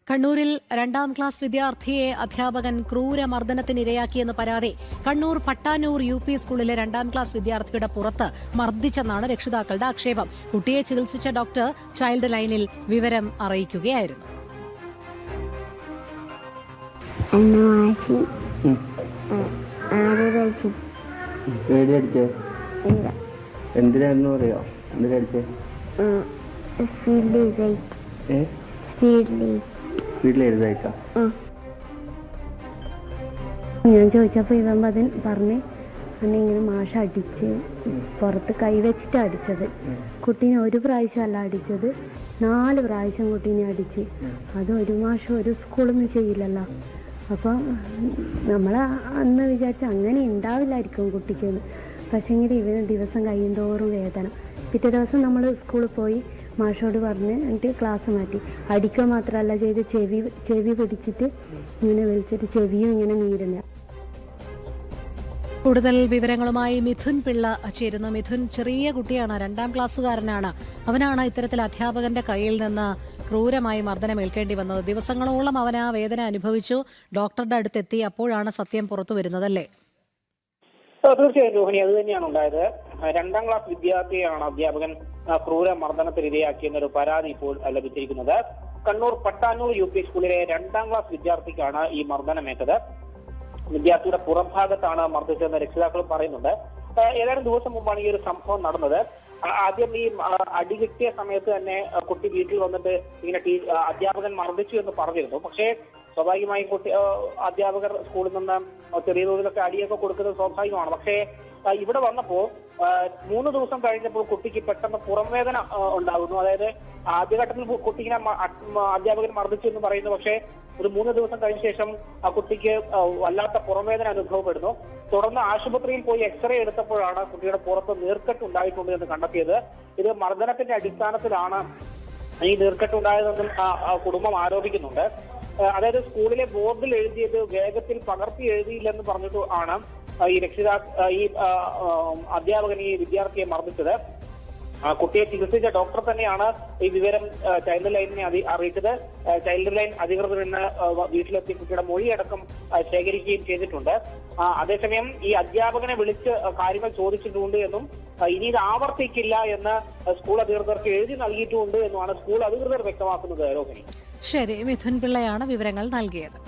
കണ്ണൂരിൽ 2ാം ക്ലാസ് വിദ്യാർത്ഥിയെ അധ്യാപകൻ ക്രൂരമർദ്ദനത്തിനിരയാക്കിയെന്ന് പരാതി. കണ്ണൂർ പട്ടാനൂർ UP സ്കൂളിലെ 2ാം ക്ലാസ് വിദ്യാർത്ഥിയുടെ പുറത്ത് മർദ്ദിച്ചെന്നാണ് രക്ഷിതാക്കളുടെ ആക്ഷേപം. കുട്ടിയെ ചികിത്സിച്ച ഡോക്ടർ ചൈൽഡ് ലൈനിൽ വിവരം അറിയിക്കുകയായിരുന്നു. എന്തിനായിരുന്നു അറിയോ? എന്തിനടിച്ചേ? ഞാൻ ചോദിച്ചപ്പോ ഇവൻ പറഞ്ഞ് എന്നെ ഇങ്ങനെ മാഷ അടിച്ച് പുറത്ത് കൈവച്ചിട്ട് അടിച്ചത്. കുട്ടീനെ ഒരു പ്രാവശ്യമല്ല അടിച്ചത്, 4 പ്രാവശ്യം കുട്ടീനെ അടിച്ച്. അത് ഒരു മാഷം ഒരു സ്കൂളൊന്നും ചെയ്യില്ലല്ലോ. അപ്പൊ നമ്മള് അന്ന് വിചാരിച്ച അങ്ങനെ ഉണ്ടാവില്ലായിരിക്കും കുട്ടിക്കെന്ന്. പക്ഷേങ്കിൽ ഇവന് ദിവസം കഴിയുന്തോറും വേദന. പിറ്റേ ദിവസം നമ്മൾ സ്കൂളിൽ പോയി മാഷോട് പറഞ്ഞ് എന്നിട്ട് ക്ലാസ് മാറ്റി. അടിക്കുക മാത്രമല്ല ചെയ്ത് ചെവി പിടിച്ചിട്ട് ഇങ്ങനെ വലിച്ചിട്ട് ചെവിയും ഇങ്ങനെ നീരുന്ന. കൂടുതൽ വിവരങ്ങളുമായി മിഥുൻ പിള്ള ചേരുന്നു. മിഥുൻ, ചെറിയ കുട്ടിയാണ്, 2ാം ക്ലാസ്സുകാരനാണ്. അവനാണ് ഇത്തരത്തിൽ അധ്യാപകന്റെ കയ്യിൽ നിന്ന് ക്രൂരമായി മർദ്ദനമേൽക്കേണ്ടി വന്നത്. ദിവസങ്ങളോളം അവൻ ആ വേദന അനുഭവിച്ചു. ഡോക്ടറുടെ അടുത്തെത്തി. അപ്പോഴാണ് സത്യം പുറത്തു വരുന്നതല്ലേ? തീർച്ചയായും രോഹിണി, അത് തന്നെയാണ് ഉണ്ടായത്. 2ാം ക്ലാസ് വിദ്യാർത്ഥിയാണ് അധ്യാപകൻ ക്രൂര മർദ്ദനത്തിനിരയാക്കിയെന്നൊരു പരാതി ഇപ്പോൾ ലഭിച്ചിരിക്കുന്നത്. കണ്ണൂർ പട്ടാനൂർ UP സ്കൂളിലെ 2ാം ക്ലാസ് വിദ്യാർത്ഥിക്കാണ് ഈ മർദ്ദനമേറ്റത്. വിദ്യാർത്ഥിയുടെ പുറംഭാഗത്താണ് മർദ്ദിച്ചതെന്ന് രക്ഷിതാക്കളും പറയുന്നുണ്ട്. ഏതാനും ദിവസം മുമ്പാണ് ഈ ഒരു സംഭവം നടന്നത്. ആദ്യം ഈ അടി കിട്ടിയ സമയത്ത് തന്നെ കുട്ടി വീട്ടിൽ വന്നിട്ട് ഇങ്ങനെ അധ്യാപകൻ മർദ്ദിച്ചു എന്ന് പറഞ്ഞിരുന്നു. പക്ഷേ സ്വാഭാവികമായും അധ്യാപകർ സ്കൂളിൽ നിന്ന് ചെറിയ തോതിലൊക്കെ അടിയൊക്കെ കൊടുക്കുന്നത് സ്വാഭാവികമാണ്. പക്ഷേ ഇവിടെ വന്നപ്പോ 3 ദിവസം കഴിഞ്ഞപ്പോൾ കുട്ടിക്ക് പെട്ടെന്ന് പുറംവേദന ഉണ്ടാകുന്നു. അതായത് ആദ്യഘട്ടത്തിൽ കുട്ടിനെ അധ്യാപകൻ മർദ്ദിച്ചു എന്ന് പറയുന്നു. പക്ഷേ ഒരു 3 ദിവസം കഴിഞ്ഞ ശേഷം ആ കുട്ടിക്ക് വല്ലാത്ത പുറംവേദന അനുഭവപ്പെടുന്നു. തുടർന്ന് ആശുപത്രിയിൽ പോയി എക്സ്റേ എടുത്തപ്പോഴാണ് കുട്ടിയുടെ പുറത്ത് നീർക്കെട്ട് ഉണ്ടായിട്ടുണ്ട് എന്ന് കണ്ടെത്തിയത്. ഇത് മർദ്ദനത്തിന്റെ അടിസ്ഥാനത്തിലാണ് ഈ നീർക്കെട്ട് ഉണ്ടായതെന്നും കുടുംബം ആരോപിക്കുന്നുണ്ട്. അതായത് സ്കൂളിലെ ബോർഡിൽ എഴുതിയത് വേഗത്തിൽ പകർത്തി എഴുതിയില്ലെന്ന് പറഞ്ഞിട്ട് ആണ് ഈ അധ്യാപകൻ ഈ വിദ്യാർത്ഥിയെ മർദ്ദിച്ചത്. കുട്ടിയെ ചികിത്സിച്ച ഡോക്ടർ തന്നെയാണ് ഈ വിവരം ചൈൽഡ് ലൈനിനെ അറിയിച്ചത്. ചൈൽഡ് ലൈൻ അധികൃതർ ഇന്ന് വീട്ടിലെത്തി കുട്ടിയുടെ മൊഴിയടക്കം ശേഖരിക്കുകയും ചെയ്തിട്ടുണ്ട്. അതേസമയം ഈ അധ്യാപകനെ വിളിച്ച് കാര്യങ്ങൾ ചോദിച്ചിട്ടുണ്ട് എന്നും ഇനി ഇത് ആവർത്തിക്കില്ല എന്ന് സ്കൂൾ അധികൃതർക്ക് എഴുതി നൽകിയിട്ടുണ്ട് എന്നുമാണ് സ്കൂൾ അധികൃതർ വ്യക്തമാക്കുന്നത്. രോഹിണി, ശരി, മിഥുൻ പിള്ളയാണ് വിവരങ്ങൾ നൽകിയത്.